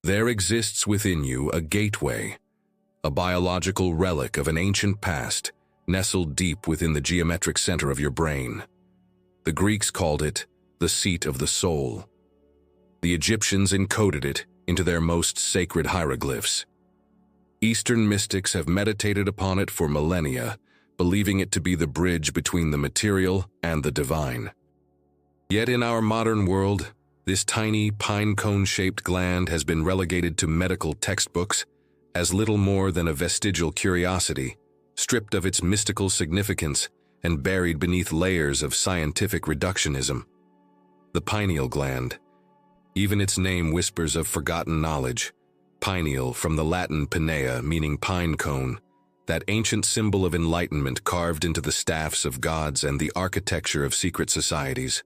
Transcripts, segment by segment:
There exists within you a gateway, a biological relic of an ancient past, nestled deep within the geometric center of your brain. The Greeks called it the seat of the soul. The Egyptians encoded it into their most sacred hieroglyphs. Eastern mystics have meditated upon it for millennia, believing it to be the bridge between the material and the divine. Yet in our modern world, this tiny pine cone-shaped gland has been relegated to medical textbooks as little more than a vestigial curiosity, stripped of its mystical significance and buried beneath layers of scientific reductionism. The pineal gland. Even its name whispers of forgotten knowledge. Pineal, from the Latin pinea, meaning pine cone, that ancient symbol of enlightenment carved into the staffs of gods and the architecture of secret societies.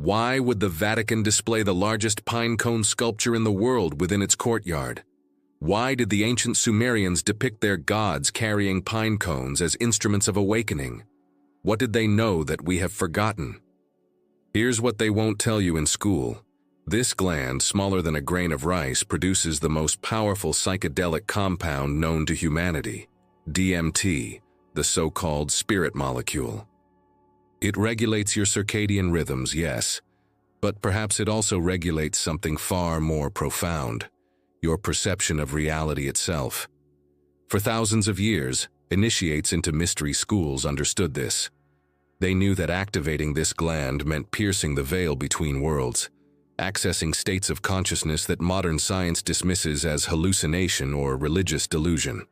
Why would the Vatican display the largest pine cone sculpture in the world within its courtyard? Why did the ancient Sumerians depict their gods carrying pine cones as instruments of awakening? What did they know that we have forgotten? Here's what they won't tell you in school. This gland, smaller than a grain of rice, produces the most powerful psychedelic compound known to humanity, DMT, the so-called spirit molecule. It regulates your circadian rhythms, yes, but perhaps it also regulates something far more profound, your perception of reality itself. For thousands of years, initiates into mystery schools understood this. They knew that activating this gland meant piercing the veil between worlds, accessing states of consciousness that modern science dismisses as hallucination or religious delusion.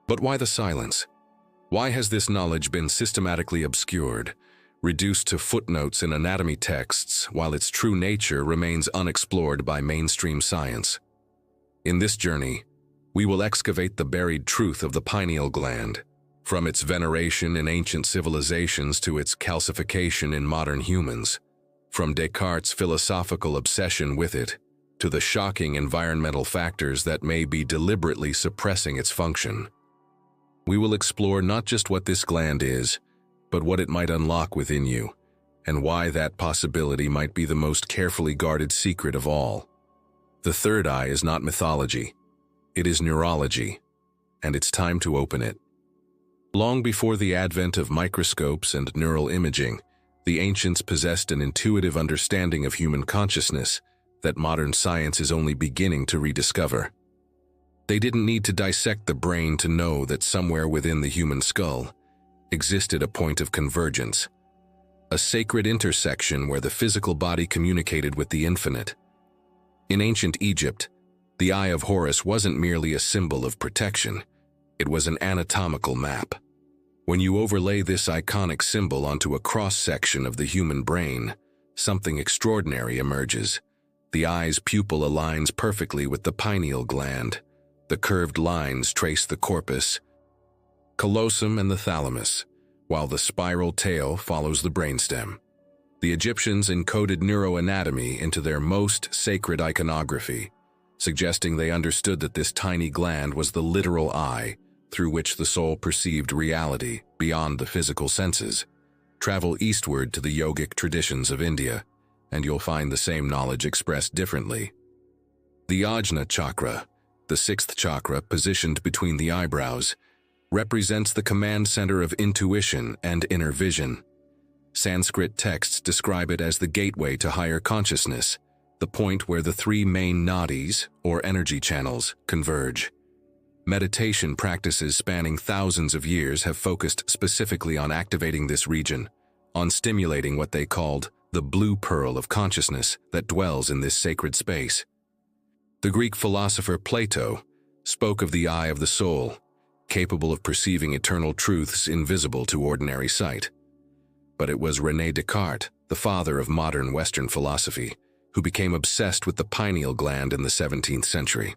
But why the silence? Why has this knowledge been systematically obscured, reduced to footnotes in anatomy texts, while its true nature remains unexplored by mainstream science? In this journey, we will excavate the buried truth of the pineal gland, from its veneration in ancient civilizations to its calcification in modern humans, from Descartes' philosophical obsession with it to the shocking environmental factors that may be deliberately suppressing its function. We will explore not just what this gland is, but what it might unlock within you, and why that possibility might be the most carefully guarded secret of all. The third eye is not mythology. It is neurology, and it's time to open it. Long before the advent of microscopes and neural imaging, the ancients possessed an intuitive understanding of human consciousness that modern science is only beginning to rediscover. They didn't need to dissect the brain to know that somewhere within the human skull existed a point of convergence, a sacred intersection where the physical body communicated with the infinite. In ancient Egypt, the Eye of Horus wasn't merely a symbol of protection, it was an anatomical map. When you overlay this iconic symbol onto a cross-section of the human brain, something extraordinary emerges. The eye's pupil aligns perfectly with the pineal gland. The curved lines trace the corpus callosum and the thalamus, while the spiral tail follows the brainstem. The Egyptians encoded neuroanatomy into their most sacred iconography, suggesting they understood that this tiny gland was the literal eye through which the soul perceived reality beyond the physical senses. Travel eastward to the yogic traditions of India, and you'll find the same knowledge expressed differently. The Ajna chakra, the sixth chakra positioned between the eyebrows, represents the command center of intuition and inner vision. Sanskrit texts describe it as the gateway to higher consciousness, the point where the three main nadis, or energy channels, converge. Meditation practices spanning thousands of years have focused specifically on activating this region, on stimulating what they called the blue pearl of consciousness that dwells in this sacred space. The Greek philosopher Plato spoke of the eye of the soul, capable of perceiving eternal truths invisible to ordinary sight. But it was René Descartes, the father of modern Western philosophy, who became obsessed with the pineal gland in the 17th century.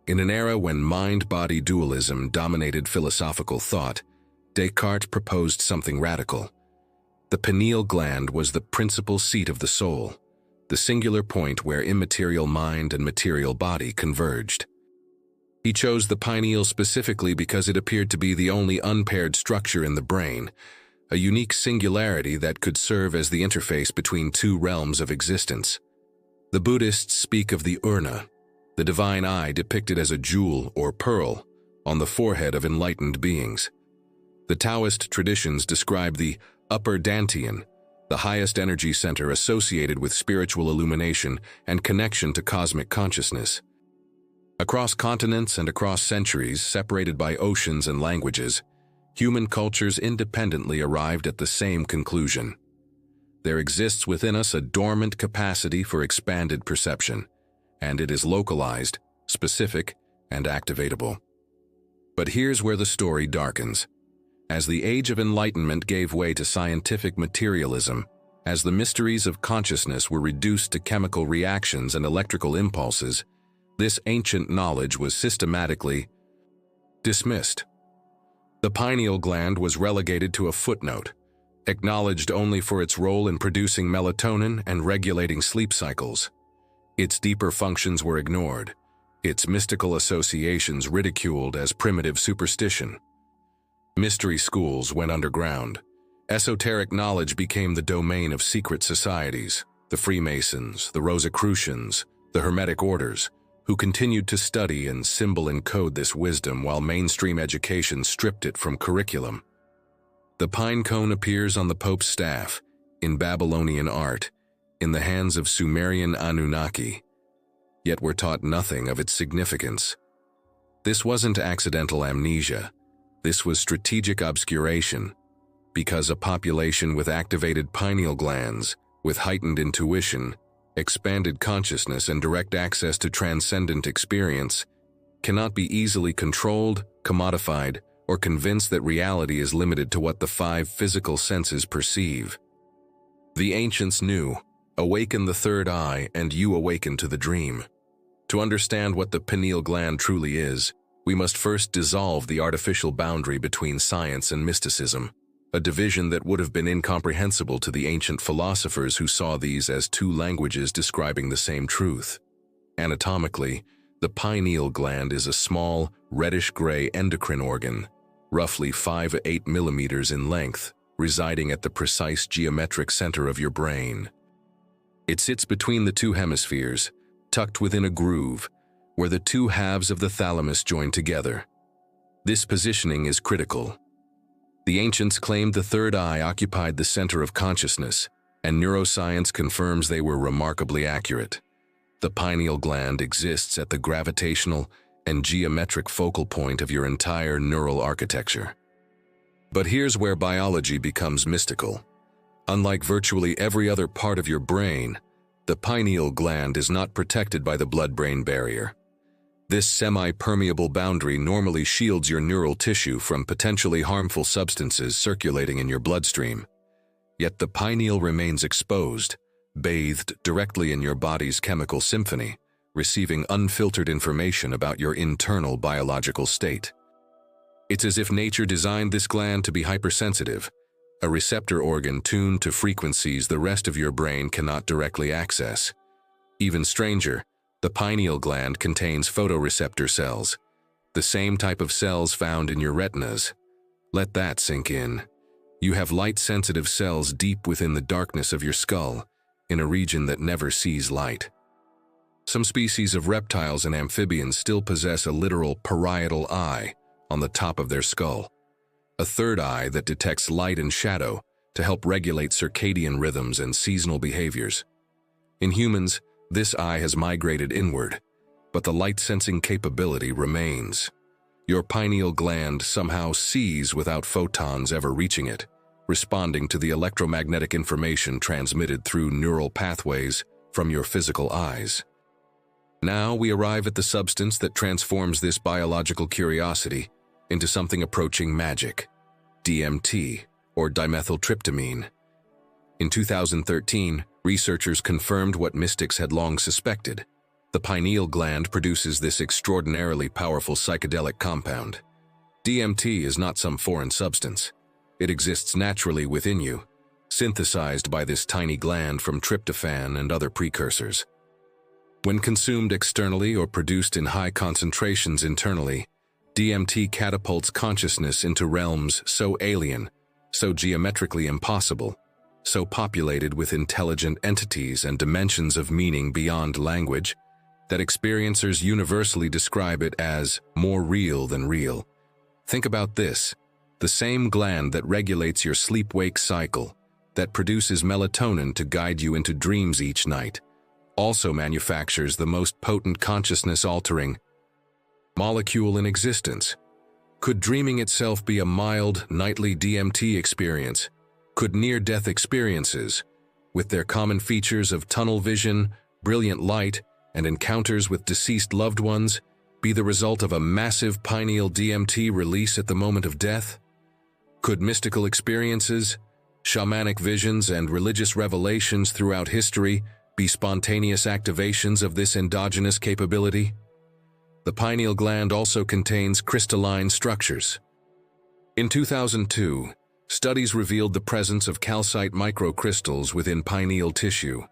In an era when mind-body dualism dominated philosophical thought, Descartes proposed something radical. The pineal gland was the principal seat of the soul, the singular point where immaterial mind and material body converged. He chose the pineal specifically because it appeared to be the only unpaired structure in the brain, a unique singularity that could serve as the interface between two realms of existence. The Buddhists speak of the urna, the divine eye depicted as a jewel or pearl on the forehead of enlightened beings. The Taoist traditions describe the upper dantian, the highest energy center associated with spiritual illumination and connection to cosmic consciousness. Across continents and across centuries, separated by oceans and languages, human cultures independently arrived at the same conclusion. There exists within us a dormant capacity for expanded perception, and it is localized, specific, and activatable. But here's where the story darkens. As the Age of Enlightenment gave way to scientific materialism, as the mysteries of consciousness were reduced to chemical reactions and electrical impulses, this ancient knowledge was systematically dismissed. The pineal gland was relegated to a footnote, acknowledged only for its role in producing melatonin and regulating sleep cycles. Its deeper functions were ignored, its mystical associations ridiculed as primitive superstition. Mystery schools went underground. Esoteric knowledge became the domain of secret societies, the Freemasons, the Rosicrucians, the Hermetic orders, who continued to study and symbol encode this wisdom while mainstream education stripped it from curriculum. The pine cone appears on the Pope's staff, in Babylonian art, in the hands of Sumerian Anunnaki, yet we're taught nothing of its significance. This wasn't accidental amnesia. This was strategic obscuration, because a population with activated pineal glands, with heightened intuition, expanded consciousness, and direct access to transcendent experience, cannot be easily controlled, commodified, or convinced that reality is limited to what the five physical senses perceive. The ancients knew, awaken the third eye and you awaken to the dream. To understand what the pineal gland truly is, we must first dissolve the artificial boundary between science and mysticism, a division that would have been incomprehensible to the ancient philosophers who saw these as two languages describing the same truth. Anatomically, the pineal gland is a small, reddish-gray endocrine organ, roughly 5 to 8 millimeters in length, residing at the precise geometric center of your brain. It sits between the two hemispheres, tucked within a groove, where the two halves of the thalamus join together. This positioning is critical. The ancients claimed the third eye occupied the center of consciousness, and neuroscience confirms they were remarkably accurate. The pineal gland exists at the gravitational and geometric focal point of your entire neural architecture. But here's where biology becomes mystical. Unlike virtually every other part of your brain, the pineal gland is not protected by the blood-brain barrier. This semi-permeable boundary normally shields your neural tissue from potentially harmful substances circulating in your bloodstream. Yet the pineal remains exposed, bathed directly in your body's chemical symphony, receiving unfiltered information about your internal biological state. It's as if nature designed this gland to be hypersensitive, a receptor organ tuned to frequencies the rest of your brain cannot directly access. Even stranger, the pineal gland contains photoreceptor cells, the same type of cells found in your retinas. Let that sink in. You have light-sensitive cells deep within the darkness of your skull, in a region that never sees light. Some species of reptiles and amphibians still possess a literal parietal eye on the top of their skull, a third eye that detects light and shadow to help regulate circadian rhythms and seasonal behaviors. In humans, this eye has migrated inward, but the light-sensing capability remains. Your pineal gland somehow sees without photons ever reaching it, responding to the electromagnetic information transmitted through neural pathways from your physical eyes. Now we arrive at the substance that transforms this biological curiosity into something approaching magic: DMT, or dimethyltryptamine. In 2013, researchers confirmed what mystics had long suspected. The pineal gland produces this extraordinarily powerful psychedelic compound. DMT is not some foreign substance. It exists naturally within you, synthesized by this tiny gland from tryptophan and other precursors. When consumed externally or produced in high concentrations internally, DMT catapults consciousness into realms so alien, so geometrically impossible, so populated with intelligent entities and dimensions of meaning beyond language, that experiencers universally describe it as more real than real. Think about this: the same gland that regulates your sleep-wake cycle, that produces melatonin to guide you into dreams each night, also manufactures the most potent consciousness-altering molecule in existence. Could dreaming itself be a mild, nightly DMT experience? Could near-death experiences, with their common features of tunnel vision, brilliant light, and encounters with deceased loved ones, be the result of a massive pineal DMT release at the moment of death? Could mystical experiences, shamanic visions, and religious revelations throughout history be spontaneous activations of this endogenous capability? The pineal gland also contains crystalline structures. In 2002, studies revealed the presence of calcite microcrystals within pineal tissue,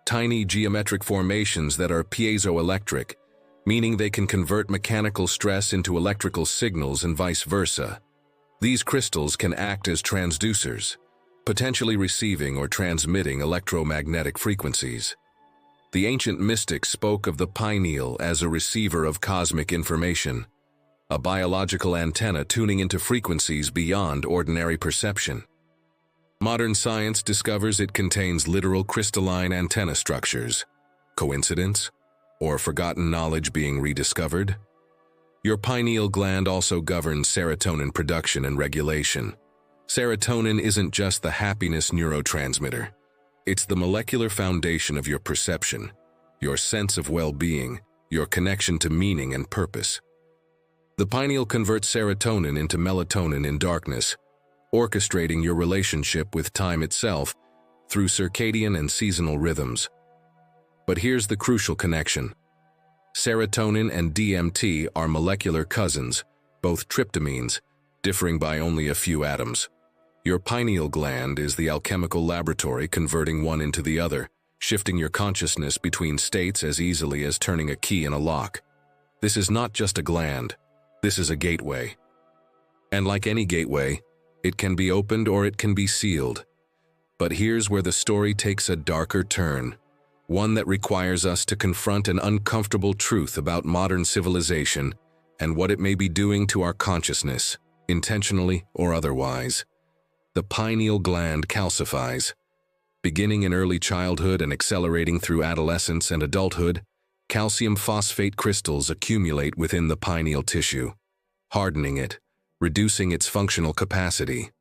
tiny geometric formations that are piezoelectric, meaning they can convert mechanical stress into electrical signals and vice versa. These crystals can act as transducers, potentially receiving or transmitting electromagnetic frequencies. The ancient mystics spoke of the pineal as a receiver of cosmic information, a biological antenna tuning into frequencies beyond ordinary perception. Modern science discovers it contains literal crystalline antenna structures. Coincidence? Or forgotten knowledge being rediscovered? Your pineal gland also governs serotonin production and regulation. Serotonin isn't just the happiness neurotransmitter. It's the molecular foundation of your perception, your sense of well-being, your connection to meaning and purpose. The pineal converts serotonin into melatonin in darkness, orchestrating your relationship with time itself through circadian and seasonal rhythms. But here's the crucial connection. Serotonin and DMT are molecular cousins, both tryptamines, differing by only a few atoms. Your pineal gland is the alchemical laboratory converting one into the other, shifting your consciousness between states as easily as turning a key in a lock. This is not just a gland, this is a gateway. And like any gateway, it can be opened or it can be sealed. But here's where the story takes a darker turn, one that requires us to confront an uncomfortable truth about modern civilization and what it may be doing to our consciousness, intentionally or otherwise. The pineal gland calcifies. Beginning in early childhood and accelerating through adolescence and adulthood, calcium phosphate crystals accumulate within the pineal tissue, hardening it, reducing its functional capacity.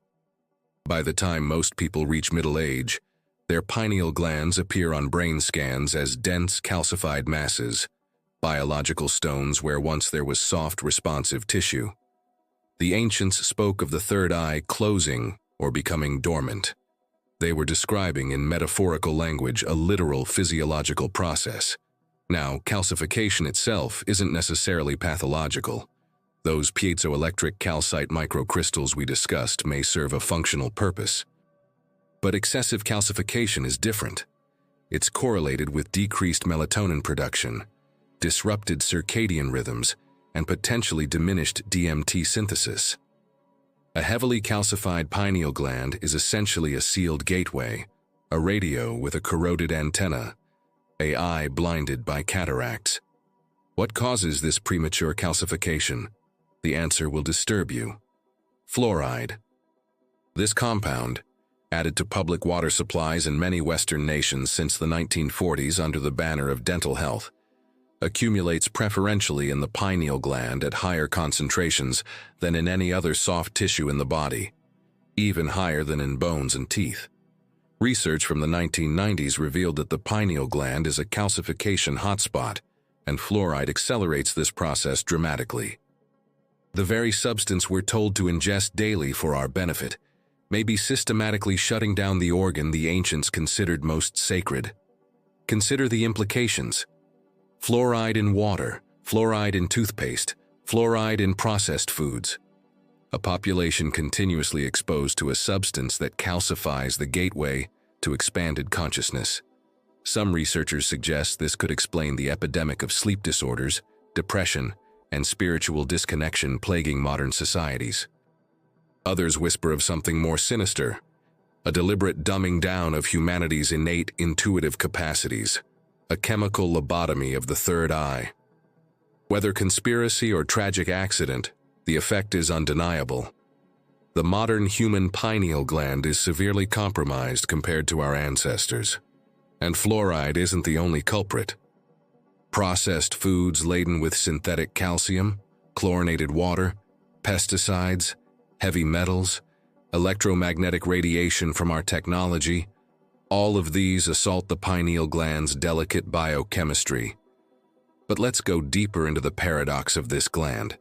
By the time most people reach middle age, their pineal glands appear on brain scans as dense calcified masses, biological stones where once there was soft, responsive tissue. The ancients spoke of the third eye closing or becoming dormant. They were describing in metaphorical language a literal physiological process. Now, calcification itself isn't necessarily pathological. Those piezoelectric calcite microcrystals we discussed may serve a functional purpose. But excessive calcification is different. It's correlated with decreased melatonin production, disrupted circadian rhythms, and potentially diminished DMT synthesis. A heavily calcified pineal gland is essentially a sealed gateway, a radio with a corroded antenna, an eye blinded by cataracts. What causes this premature calcification? The answer will disturb you. Fluoride. This compound, added to public water supplies in many Western nations since the 1940s under the banner of dental health, accumulates preferentially in the pineal gland at higher concentrations than in any other soft tissue in the body, even higher than in bones and teeth. Research from the 1990s revealed that the pineal gland is a calcification hotspot, and fluoride accelerates this process dramatically. The very substance we're told to ingest daily for our benefit may be systematically shutting down the organ the ancients considered most sacred. Consider the implications. Fluoride in water, fluoride in toothpaste, fluoride in processed foods. A population continuously exposed to a substance that calcifies the gateway to expanded consciousness. Some researchers suggest this could explain the epidemic of sleep disorders, depression, and spiritual disconnection plaguing modern societies. Others whisper of something more sinister. a deliberate dumbing down of humanity's innate intuitive capacities, a chemical lobotomy of the third eye. Whether conspiracy or tragic accident, the effect is undeniable. The modern human pineal gland is severely compromised compared to our ancestors. And fluoride isn't the only culprit. Processed foods laden with synthetic calcium, chlorinated water, pesticides, heavy metals, electromagnetic radiation from our technology, all of these assault the pineal gland's delicate biochemistry. But let's go deeper into the paradox of this gland.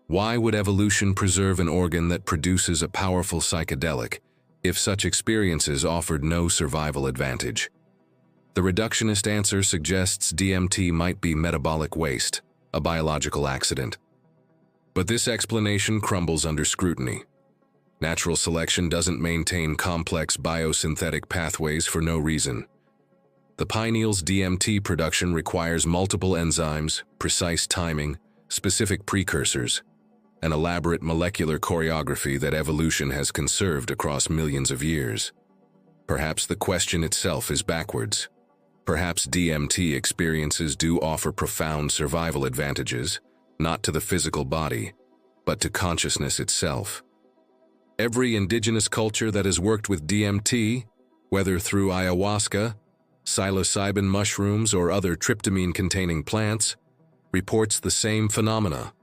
Why would evolution preserve an organ that produces a powerful psychedelic if such experiences offered no survival advantage? The reductionist answer suggests DMT might be metabolic waste, a biological accident. But this explanation crumbles under scrutiny. Natural selection doesn't maintain complex biosynthetic pathways for no reason. The pineal's DMT production requires multiple enzymes, precise timing, specific precursors, an elaborate molecular choreography that evolution has conserved across millions of years. Perhaps the question itself is backwards. Perhaps DMT experiences do offer profound survival advantages, not to the physical body, but to consciousness itself. Every indigenous culture that has worked with DMT, whether through ayahuasca, psilocybin mushrooms, or other tryptamine-containing plants, reports the same phenomena: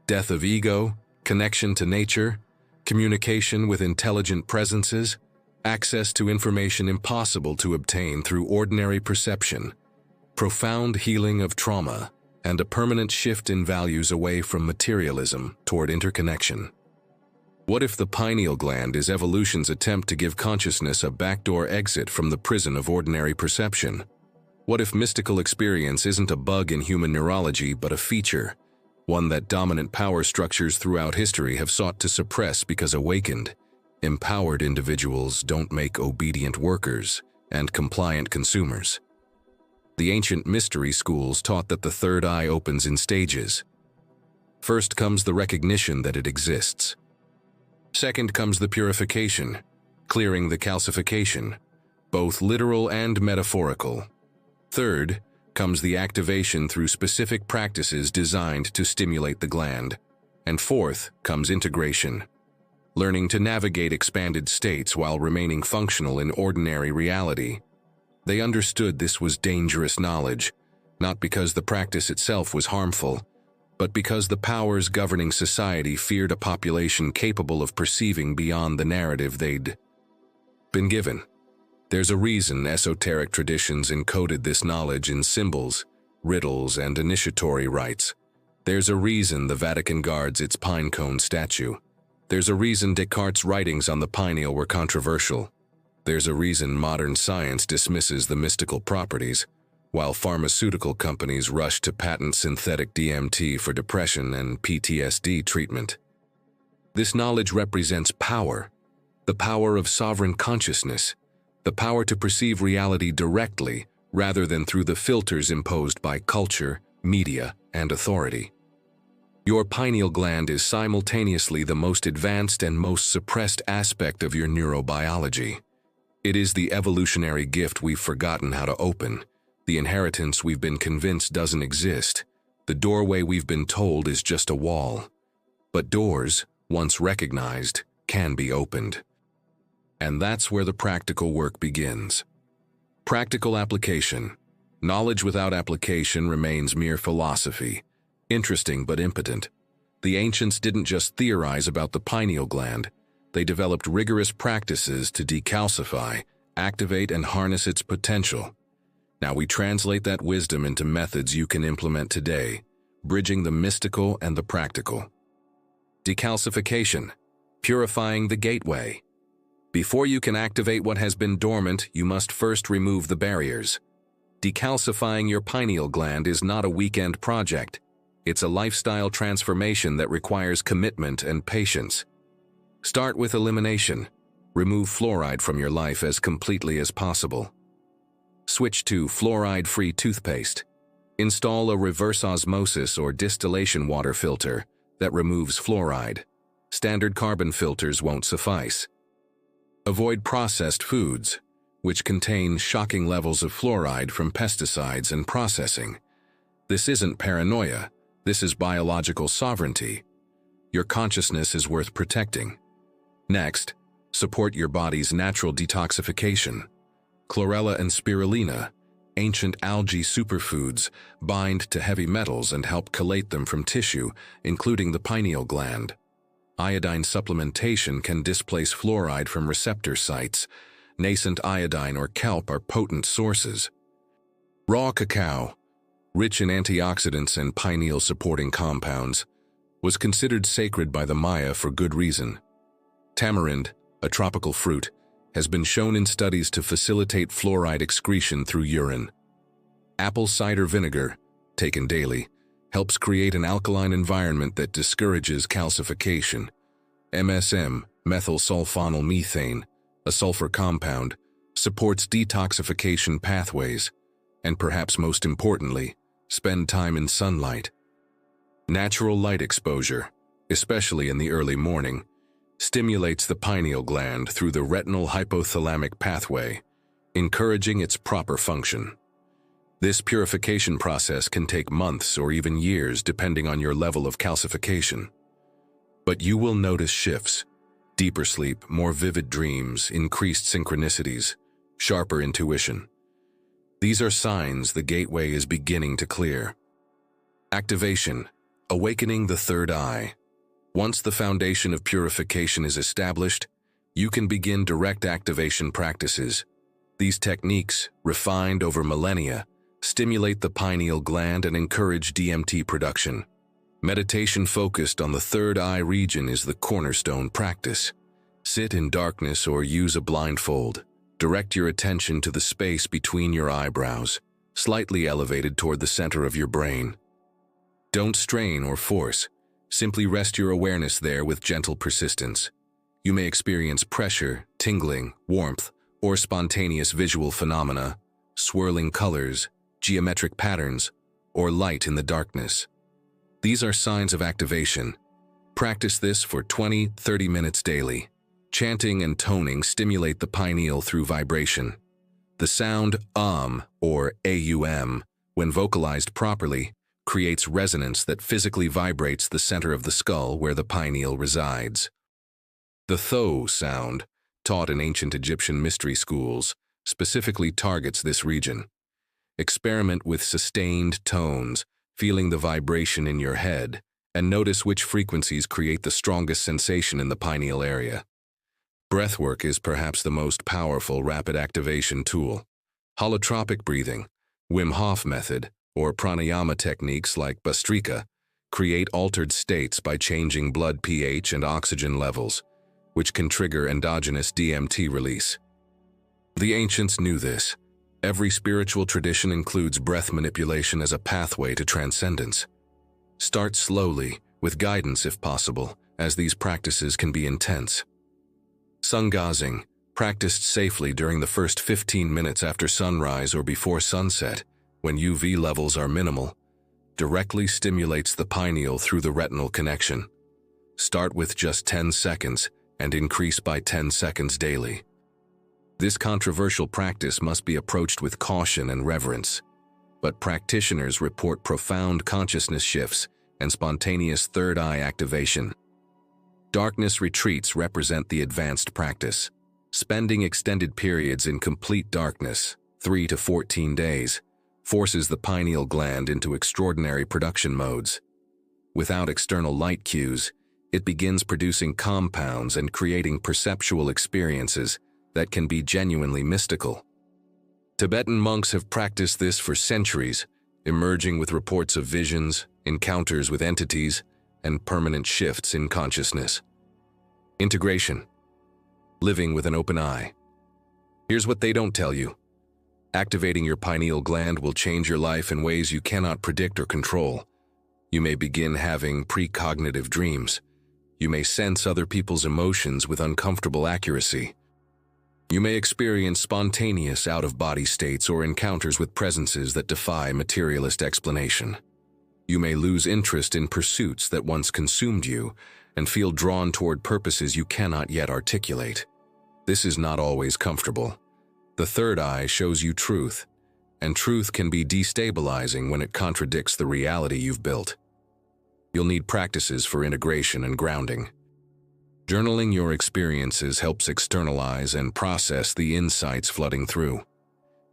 death of ego, connection to nature, communication with intelligent presences, access to information impossible to obtain through ordinary perception, profound healing of trauma, and a permanent shift in values away from materialism toward interconnection. What if the pineal gland is evolution's attempt to give consciousness a backdoor exit from the prison of ordinary perception? What if mystical experience isn't a bug in human neurology but a feature, one that dominant power structures throughout history have sought to suppress because awakened, empowered individuals don't make obedient workers and compliant consumers? The ancient mystery schools taught that the third eye opens in stages. First comes the recognition that it exists. Second comes the purification, clearing the calcification, both literal and metaphorical. Third comes the activation through specific practices designed to stimulate the gland. And fourth comes integration, learning to navigate expanded states while remaining functional in ordinary reality. They understood this was dangerous knowledge, not because the practice itself was harmful, but because the powers governing society feared a population capable of perceiving beyond the narrative they'd been given. There's a reason esoteric traditions encoded this knowledge in symbols, riddles, and initiatory rites. There's a reason the Vatican guards its pine cone statue. There's a reason Descartes' writings on the pineal were controversial. There's a reason modern science dismisses the mystical properties, while pharmaceutical companies rush to patent synthetic DMT for depression and PTSD treatment. This knowledge represents power, the power of sovereign consciousness, the power to perceive reality directly rather than through the filters imposed by culture, media, and authority. Your pineal gland is simultaneously the most advanced and most suppressed aspect of your neurobiology. It is the evolutionary gift we've forgotten how to open, the inheritance we've been convinced doesn't exist, the doorway we've been told is just a wall. But doors, once recognized, can be opened. And that's where the practical work begins. Practical application. Knowledge without application remains mere philosophy, interesting but impotent. The ancients didn't just theorize about the pineal gland, they developed rigorous practices to decalcify, activate, and harness its potential. Now we translate that wisdom into methods you can implement today, bridging the mystical and the practical. Decalcification, purifying the gateway. Before you can activate what has been dormant, you must first remove the barriers. Decalcifying your pineal gland is not a weekend project. It's a lifestyle transformation that requires commitment and patience. Start with elimination. Remove fluoride from your life as completely as possible. Switch to fluoride-free toothpaste. Install a reverse osmosis or distillation water filter that removes fluoride. Standard carbon filters won't suffice. Avoid processed foods, which contain shocking levels of fluoride from pesticides and processing. This isn't paranoia, this is biological sovereignty. Your consciousness is worth protecting. Next, support your body's natural detoxification. Chlorella and spirulina, ancient algae superfoods, bind to heavy metals and help chelate them from tissue, including the pineal gland. Iodine supplementation can displace fluoride from receptor sites. Nascent iodine or kelp are potent sources. Raw cacao, rich in antioxidants and pineal-supporting compounds, was considered sacred by the Maya for good reason. Tamarind, a tropical fruit, has been shown in studies to facilitate fluoride excretion through urine. Apple cider vinegar, taken daily, helps create an alkaline environment that discourages calcification. MSM, methyl sulfonyl methane, a sulfur compound, supports detoxification pathways, and perhaps most importantly, spend time in sunlight. Natural light exposure, especially in the early morning, stimulates the pineal gland through the retinal hypothalamic pathway, encouraging its proper function. This purification process can take months or even years depending on your level of calcification. But you will notice shifts: deeper sleep, more vivid dreams, increased synchronicities, sharper intuition. These are signs the gateway is beginning to clear. Activation, awakening the third eye. Once the foundation of purification is established, you can begin direct activation practices. These techniques, refined over millennia, stimulate the pineal gland and encourage DMT production. Meditation focused on the third eye region is the cornerstone practice. Sit in darkness or use a blindfold. Direct your attention to the space between your eyebrows, slightly elevated toward the center of your brain. Don't strain or force. Simply rest your awareness there with gentle persistence. You may experience pressure, tingling, warmth, or spontaneous visual phenomena, swirling colors, geometric patterns, or light in the darkness. These are signs of activation. Practice this for 20-30 minutes daily. Chanting and toning stimulate the pineal through vibration. The sound or AUM, when vocalized properly, creates resonance that physically vibrates the center of the skull where the pineal resides. The tho sound, taught in ancient Egyptian mystery schools, specifically targets this region. Experiment with sustained tones, feeling the vibration in your head, and notice which frequencies create the strongest sensation in the pineal area. Breathwork is perhaps the most powerful rapid activation tool. Holotropic breathing, Wim Hof method, or pranayama techniques like Bhastrika create altered states by changing blood pH and oxygen levels, which can trigger endogenous DMT release. The ancients knew this. Every spiritual tradition includes breath manipulation as a pathway to transcendence. Start slowly, with guidance if possible, as these practices can be intense. Sun gazing, practiced safely during the first 15 minutes after sunrise or before sunset, when UV levels are minimal, directly stimulates the pineal through the retinal connection. Start with just 10 seconds and increase by 10 seconds daily. This controversial practice must be approached with caution and reverence, but practitioners report profound consciousness shifts and spontaneous third eye activation. Darkness retreats represent the advanced practice. Spending extended periods in complete darkness, 3 to 14 days, forces the pineal gland into extraordinary production modes. Without external light cues, it begins producing compounds and creating perceptual experiences that can be genuinely mystical. Tibetan monks have practiced this for centuries, emerging with reports of visions, encounters with entities, and permanent shifts in consciousness. Integration. Living with an open eye. Here's what they don't tell you. Activating your pineal gland will change your life in ways you cannot predict or control. You may begin having precognitive dreams. You may sense other people's emotions with uncomfortable accuracy. You may experience spontaneous out-of-body states or encounters with presences that defy materialist explanation. You may lose interest in pursuits that once consumed you and feel drawn toward purposes you cannot yet articulate. This is not always comfortable. The third eye shows you truth, and truth can be destabilizing when it contradicts the reality you've built. You'll need practices for integration and grounding. Journaling your experiences helps externalize and process the insights flooding through.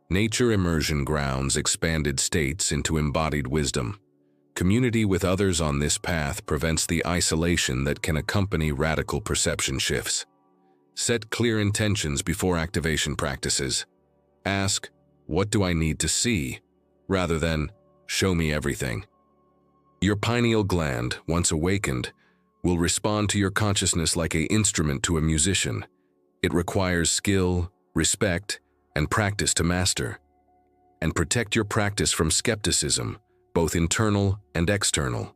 Nature immersion grounds expanded states into embodied wisdom. Community with others on this path prevents the isolation that can accompany radical perception shifts. Set clear intentions before activation practices. Ask, "What do I need to see?" rather than, "Show me everything." Your pineal gland, once awakened, will respond to your consciousness like an instrument to a musician. It requires skill, respect, and practice to master. And protect your practice from skepticism, both internal and external.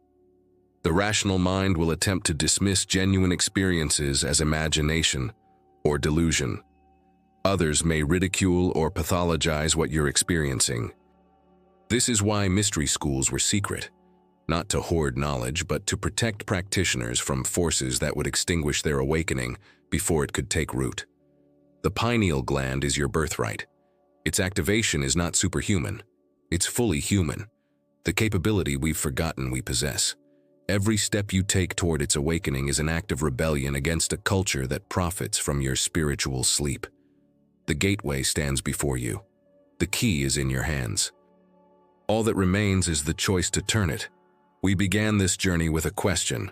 The rational mind will attempt to dismiss genuine experiences as imagination or delusion. Others may ridicule or pathologize what you're experiencing. This is why mystery schools were secret, not to hoard knowledge, but to protect practitioners from forces that would extinguish their awakening before it could take root. The pineal gland is your birthright. Its activation is not superhuman. It's fully human, the capability we've forgotten we possess. Every step you take toward its awakening is an act of rebellion against a culture that profits from your spiritual sleep. The gateway stands before you. The key is in your hands. All that remains is the choice to turn it. We began this journey with a question: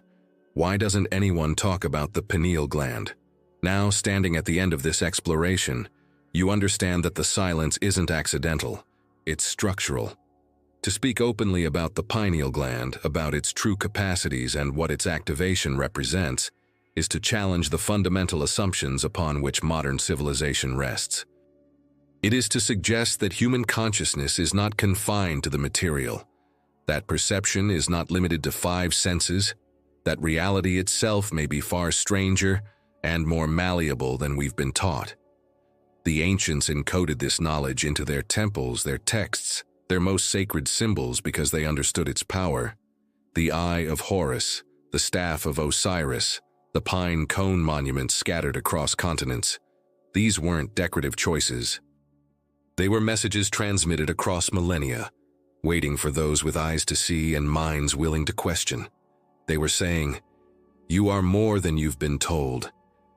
why doesn't anyone talk about the pineal gland? Now, standing at the end of this exploration, you understand that the silence isn't accidental, it's structural. To speak openly about the pineal gland, about its true capacities and what its activation represents, is to challenge the fundamental assumptions upon which modern civilization rests. It is to suggest that human consciousness is not confined to the material, that perception is not limited to 5 senses, that reality itself may be far stranger and more malleable than we've been taught. The ancients encoded this knowledge into their temples, their texts, their most sacred symbols because they understood its power. The eye of Horus, the staff of Osiris, the pine cone monuments scattered across continents. These weren't decorative choices. They were messages transmitted across millennia, waiting for those with eyes to see and minds willing to question. They were saying, "You are more than you've been told.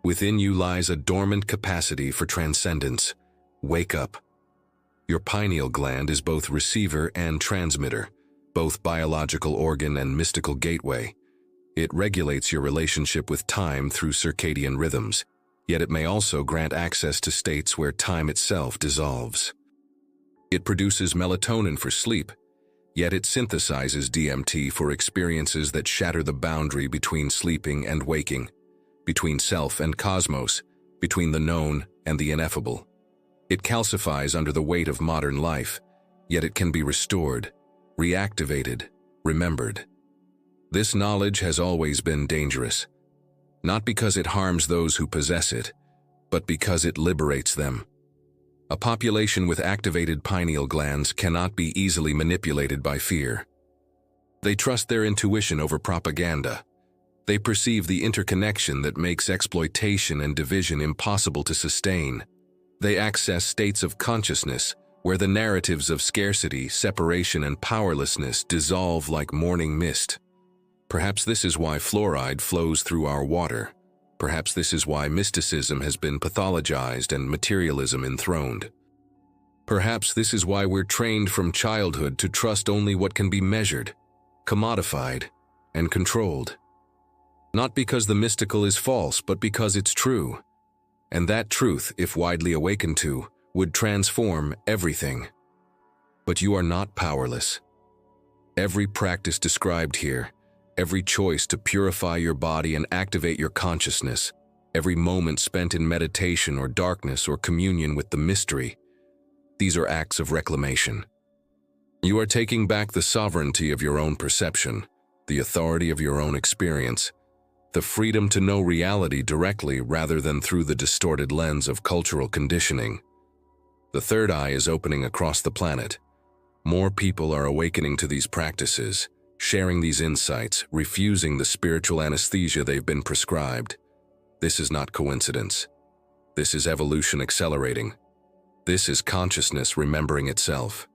Within you lies a dormant capacity for transcendence. Wake up." Your pineal gland is both receiver and transmitter, both biological organ and mystical gateway. It regulates your relationship with time through circadian rhythms, yet it may also grant access to states where time itself dissolves. It produces melatonin for sleep, yet it synthesizes DMT for experiences that shatter the boundary between sleeping and waking, between self and cosmos, between the known and the ineffable. It calcifies under the weight of modern life, yet it can be restored, reactivated, remembered. This knowledge has always been dangerous, not because it harms those who possess it, but because it liberates them. A population with activated pineal glands cannot be easily manipulated by fear. They trust their intuition over propaganda. They perceive the interconnection that makes exploitation and division impossible to sustain. They access states of consciousness where the narratives of scarcity, separation, and powerlessness dissolve like morning mist. Perhaps this is why fluoride flows through our water. Perhaps this is why mysticism has been pathologized and materialism enthroned. Perhaps this is why we're trained from childhood to trust only what can be measured, commodified, and controlled. Not because the mystical is false, but because it's true. And that truth, if widely awakened to, would transform everything. But you are not powerless. Every practice described here, every choice to purify your body and activate your consciousness, every moment spent in meditation or darkness or communion with the mystery, these are acts of reclamation. You are taking back the sovereignty of your own perception, the authority of your own experience, the freedom to know reality directly rather than through the distorted lens of cultural conditioning. The third eye is opening across the planet. More people are awakening to these practices, sharing these insights, refusing the spiritual anesthesia they've been prescribed. This is not coincidence. This is evolution accelerating. This is consciousness remembering itself.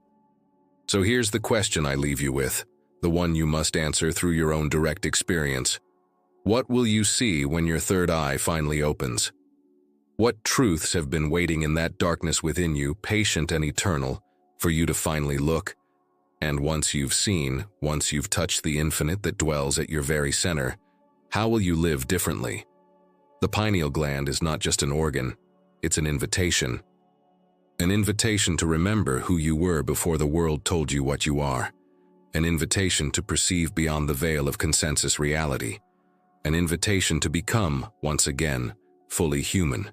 So here's the question I leave you with, the one you must answer through your own direct experience. What will you see when your third eye finally opens? What truths have been waiting in that darkness within you, patient and eternal, for you to finally look? And once you've seen, once you've touched the infinite that dwells at your very center, how will you live differently? The pineal gland is not just an organ, it's an invitation. An invitation to remember who you were before the world told you what you are. An invitation to perceive beyond the veil of consensus reality. An invitation to become, once again, fully human,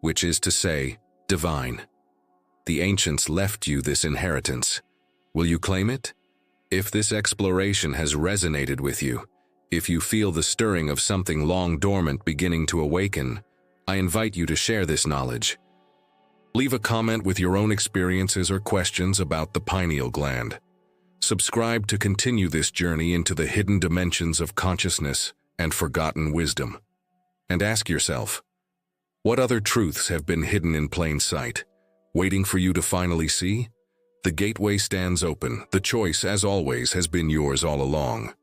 which is to say, divine. The ancients left you this inheritance. Will you claim it? If this exploration has resonated with you, if you feel the stirring of something long dormant beginning to awaken, I invite you to share this knowledge. Leave a comment with your own experiences or questions about the pineal gland. Subscribe to continue this journey into the hidden dimensions of consciousness and forgotten wisdom. And ask yourself, what other truths have been hidden in plain sight, waiting for you to finally see? The gateway stands open. The choice, as always, has been yours all along.